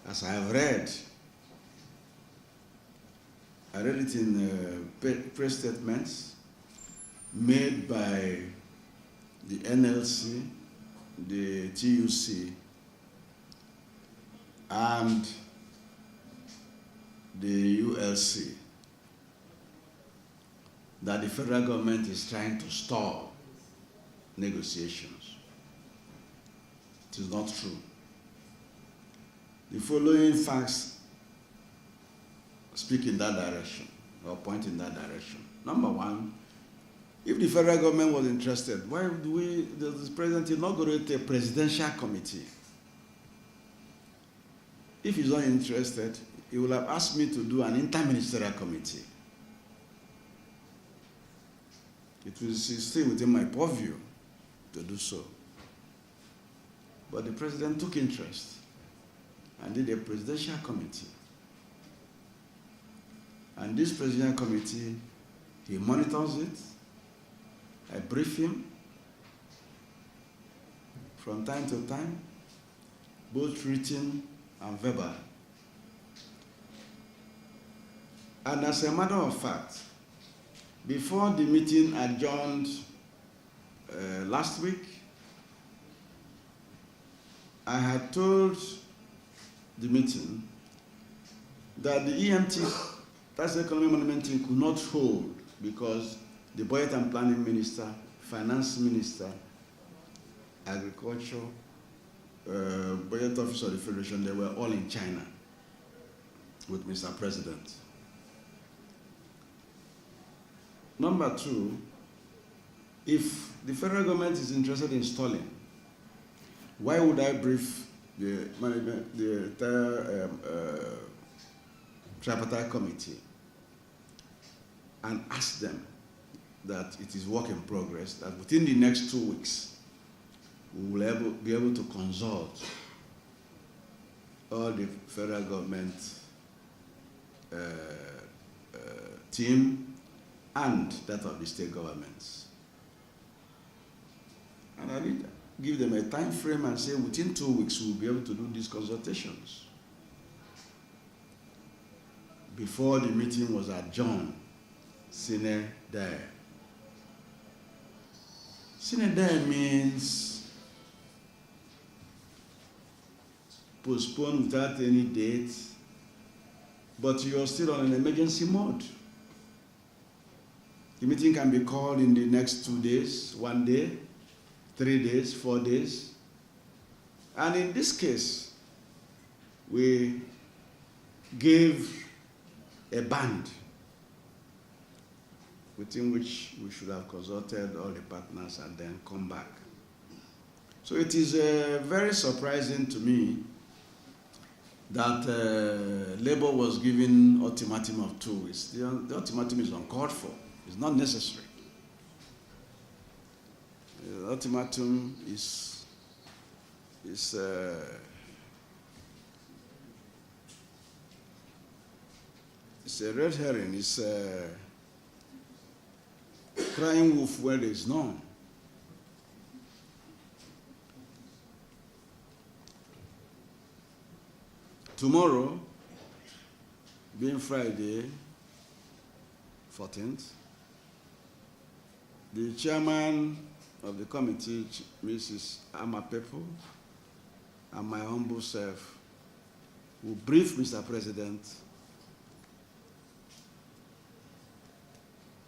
as I have read, I read it in press statements made by the NLC, the TUC, and the ULC, that the federal government is trying to stall negotiations. It is not true. The following facts speak in that direction, or point in that direction. Number one, if the federal government was interested, why does the president inaugurate a presidential committee? If he's not interested, he will have asked me to do an interministerial committee. It will stay within my purview to do so. But the president took interest and did a presidential committee. And this presidential committee, he monitors it. I brief him from time to time, both written and verbal. And as a matter of fact, before the meeting adjourned last week, I had told the meeting that the EMT, that's the Economic Management Team, could not hold because the Budget and Planning Minister, Finance Minister, Agriculture, Budget Office of the Federation, they were all in China with Mr. President. Number two, if the federal government is interested in stalling, why would I brief the management, the entire tripartite committee and ask them that it is work in progress, that within the next 2 weeks, we will be able to consult all the federal government team and that of the state governments. And I did give them a time frame and say within 2 weeks we'll be able to do these consultations. Before the meeting was adjourned, sine die. Sine die means postpone without any date, but you're still on an emergency mode. The meeting can be called in the next 2 days, 1 day, 3 days, 4 days. And in this case, we gave a band within which we should have consulted all the partners and then come back. So it is very surprising to me that Labour was given ultimatum of 2 weeks. The ultimatum is uncalled for. It's not necessary. The ultimatum is it's a red herring. It's a crying wolf where there is none. Tomorrow, being Friday, 14th, the chairman of the committee, Mrs. Amapepo, and my humble self will brief Mr. President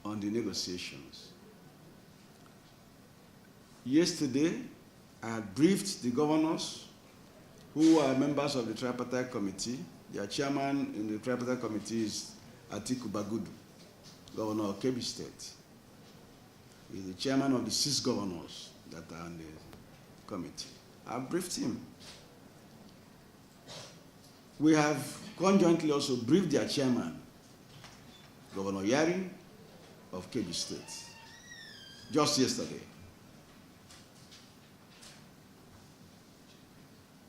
on the negotiations. Yesterday, I had briefed the governors who are members of the tripartite committee. Their chairman in the tripartite committee is Atiku Bagudu, governor of Kebbi State. He's the chairman of the 6 governors that are on the committee. I briefed him. We have conjointly also briefed their chairman, Governor Yari of Kebbi State, just yesterday.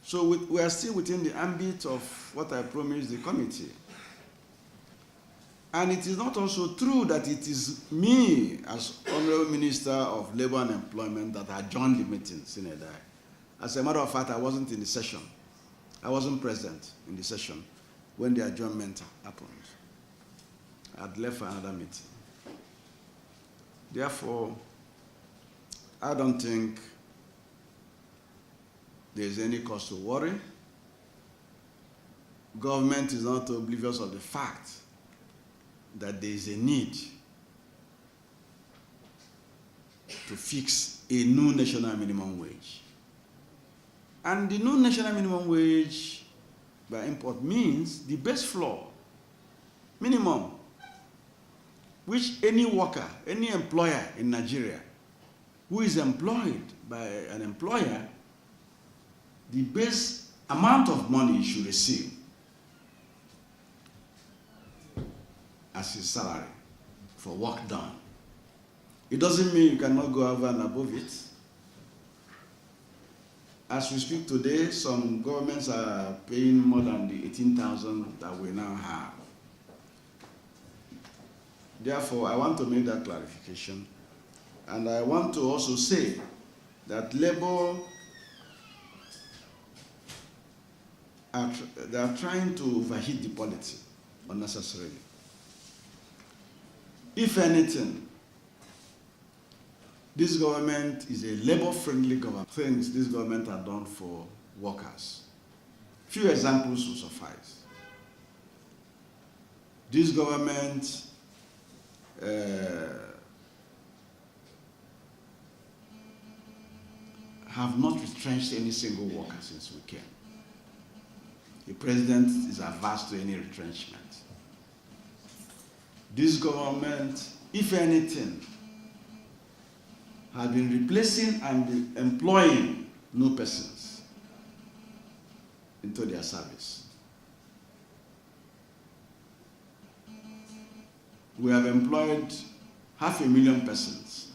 So we are still within the ambit of what I promised the committee. And it is not also true that it is me, as Honorable Minister of Labour and Employment, that adjourned the meeting, sine die. As a matter of fact, I wasn't in the session. I wasn't present in the session when the adjournment happened. I'd left for another meeting. Therefore, I don't think there's any cause to worry. Government is not oblivious of the fact that there is a need to fix a new national minimum wage. And the new national minimum wage, by import, means the base floor, minimum, which any worker, any employer in Nigeria who is employed by an employer, the base amount of money he should receive as his salary for work done. It doesn't mean you cannot go over and above it. As we speak today, some governments are paying more than the 18,000 that we now have. Therefore, I want to make that clarification. And I want to also say that Labour they are trying to overheat the polity unnecessarily. If anything, this government is a labor-friendly government. Things this government has done for workers. Few examples will suffice. This government have not retrenched any single worker since we came. The president is averse to any retrenchment. This government, if anything, has been replacing and employing new persons into their service. We have employed 500,000 persons.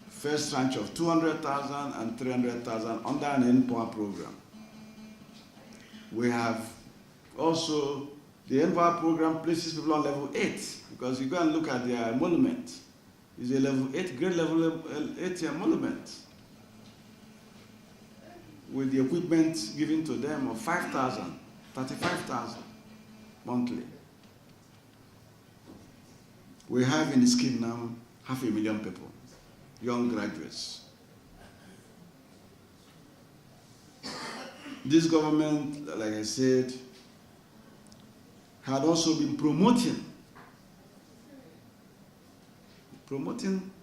First tranche of 200,000 and 300,000 under an Empower program. We have also, the Empower program places people on level 8, because you go and look at their emolument. It's a level 8, grade level 8 emolument, with the equipment given to them of 5,000, 35,000 monthly. We have in the scheme now 500,000 people, young graduates. This government, like I said, had also been promoting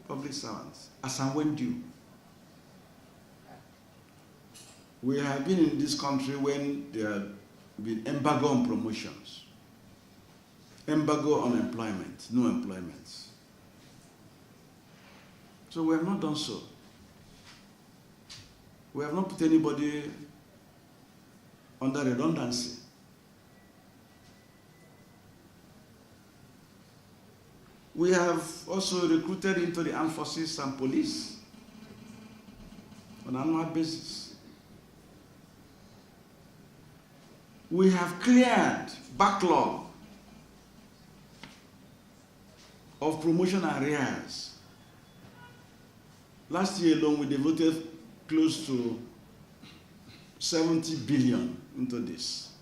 public servants as and when due. We have been in this country when there have been embargo on promotions, embargo on employment, no employments. So we have not done so. We have not put anybody under redundancy. We have also recruited into the armed forces and police on an annual basis. We have cleared backlog of promotion arrears. Last year alone, we devoted close to 70 billion into this.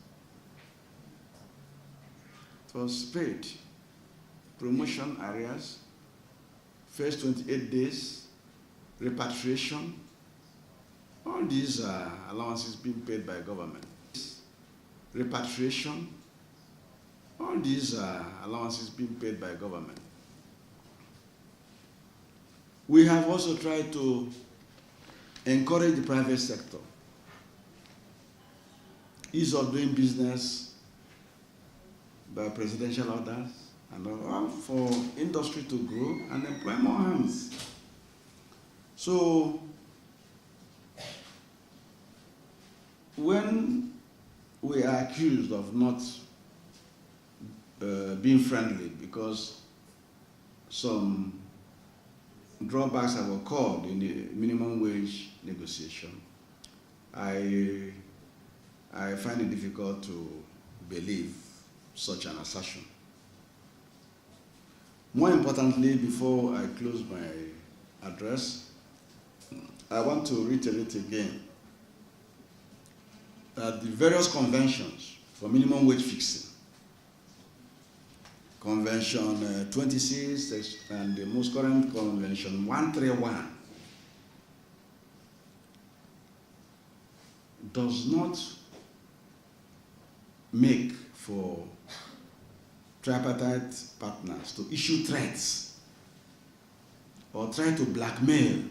It was paid. Promotion arrears, first 28 days, repatriation, all these are allowances being paid by government. Repatriation, all these are allowances being paid by government. We have also tried to encourage the private sector, ease of doing business by presidential orders, and all for industry to grow and employ more hands. So, when we are accused of not being friendly because some drawbacks have occurred in the minimum wage negotiation, I find it difficult to believe such an assertion. More importantly, before I close my address, I want to reiterate again that the various conventions for minimum wage fixing, Convention 26 and the most current Convention 131, does not make for tripartite partners to issue threats or try to blackmail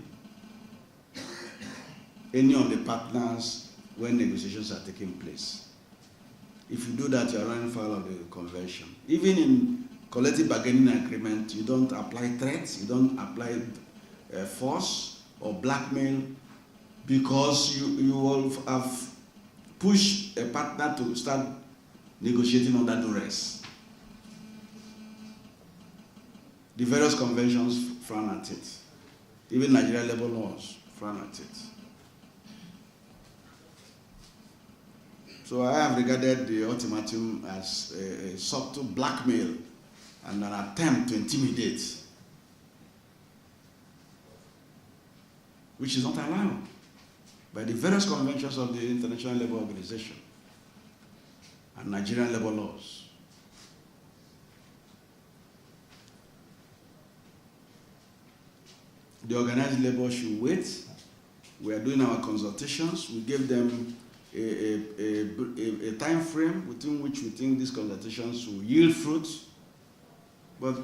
any of the partners when negotiations are taking place. If you do that, you are running foul of the convention. Even in collective bargaining agreement, you don't apply threats, you don't apply force or blackmail, because you will have pushed a partner to start negotiating under duress. The various conventions frown at it. Even Nigerian Labour laws frown at it. So I have regarded the ultimatum as a subtle blackmail and an attempt to intimidate, which is not allowed by the various conventions of the International Labour Organization and Nigerian labour laws. The organized labor should wait. We are doing our consultations. We gave them a time frame within which we think these consultations will yield fruit, but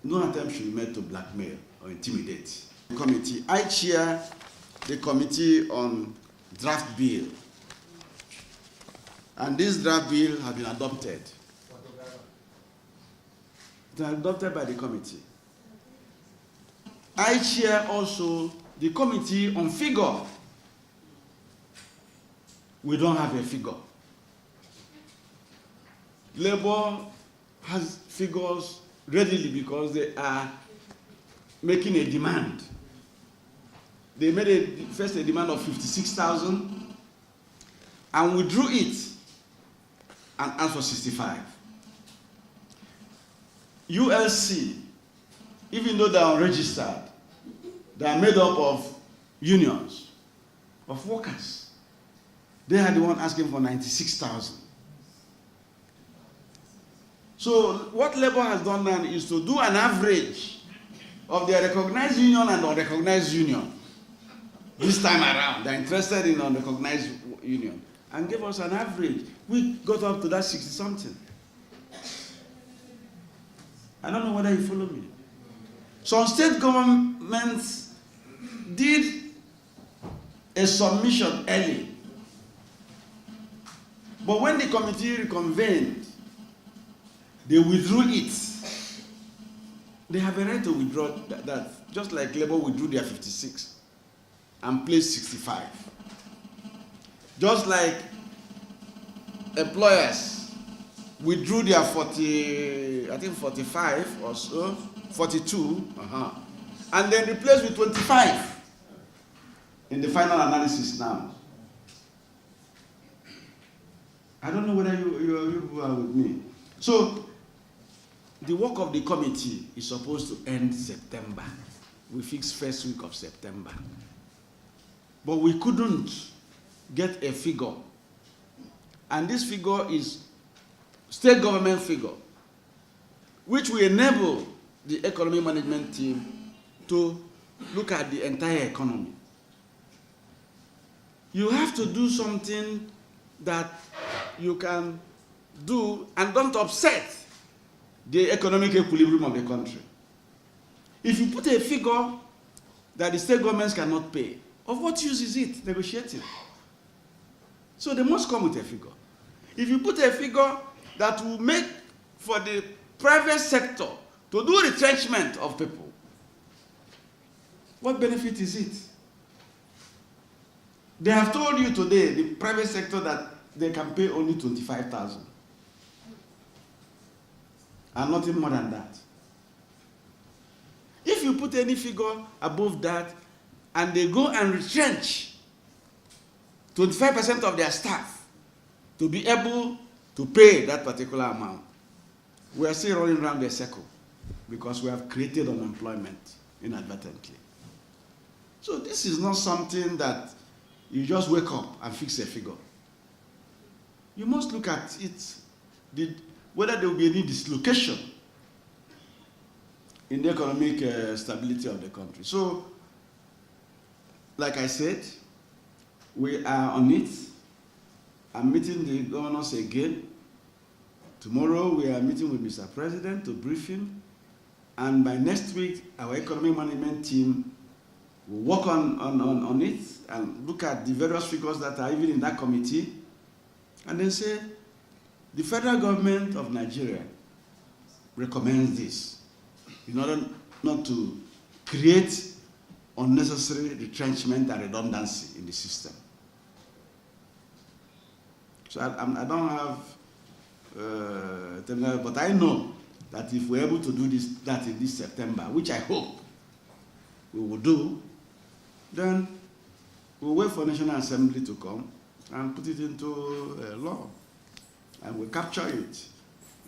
no attempt should be made to blackmail or intimidate. The committee, I chair the committee on draft bill, and this draft bill has been adopted. It was adopted by the committee. I chair also the committee on figure. We don't have a figure. Labour has figures readily because they are making a demand. They made first a demand of 56,000 and withdrew it and asked for 65. ULC, even though they are unregistered, they are made up of unions, of workers. They are the one asking for 96,000. So what Labour has done now is to do an average of their recognized union and unrecognized union. This time around, they're interested in unrecognized union and give us an average. We got up to that 60-something. I don't know whether you follow me. Some state governments did a submission early. But when the committee reconvened, they withdrew it. They have a right to withdraw that, just like Labour withdrew their 56 and placed 65. Just like employers withdrew their 45 or so, 42, and then replaced with 25 in the final analysis now. I don't know whether you are with me. So, the work of the committee is supposed to end September. We fixed first week of September. But we couldn't get a figure. And this figure is state government figure, which will enable the economy management team to look at the entire economy. You have to do something that you can do and don't upset the economic equilibrium of the country. If you put a figure that the state governments cannot pay, of what use is it negotiating? So they must come with a figure. If you put a figure that will make for the private sector to do retrenchment of people, what benefit is it? They have told you today, the private sector, that they can pay only 25,000. And nothing more than that. If you put any figure above that, and they go and retrench 25% of their staff to be able to pay that particular amount, we are still running around the circle because we have created unemployment inadvertently. So this is not something that you just wake up and fix a figure. you must look at it, whether there will be any dislocation in the economic stability of the country. So, like I said, we are on it. I'm meeting the governors again. Tomorrow we are meeting with Mr. President to brief him. And by next week, our economic management team will work on it and look at the various figures that are even in that committee. And then say, the federal government of Nigeria recommends this in order not to create unnecessary retrenchment and redundancy in the system. So I don't have but I know that if we're able to do that in this September, which I hope we will do, then we'll wait for National Assembly to come and put it into law. And we'll capture it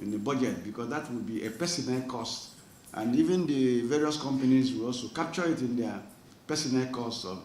in the budget, because that will be a personnel cost. And even the various companies will also capture it in their personnel costs of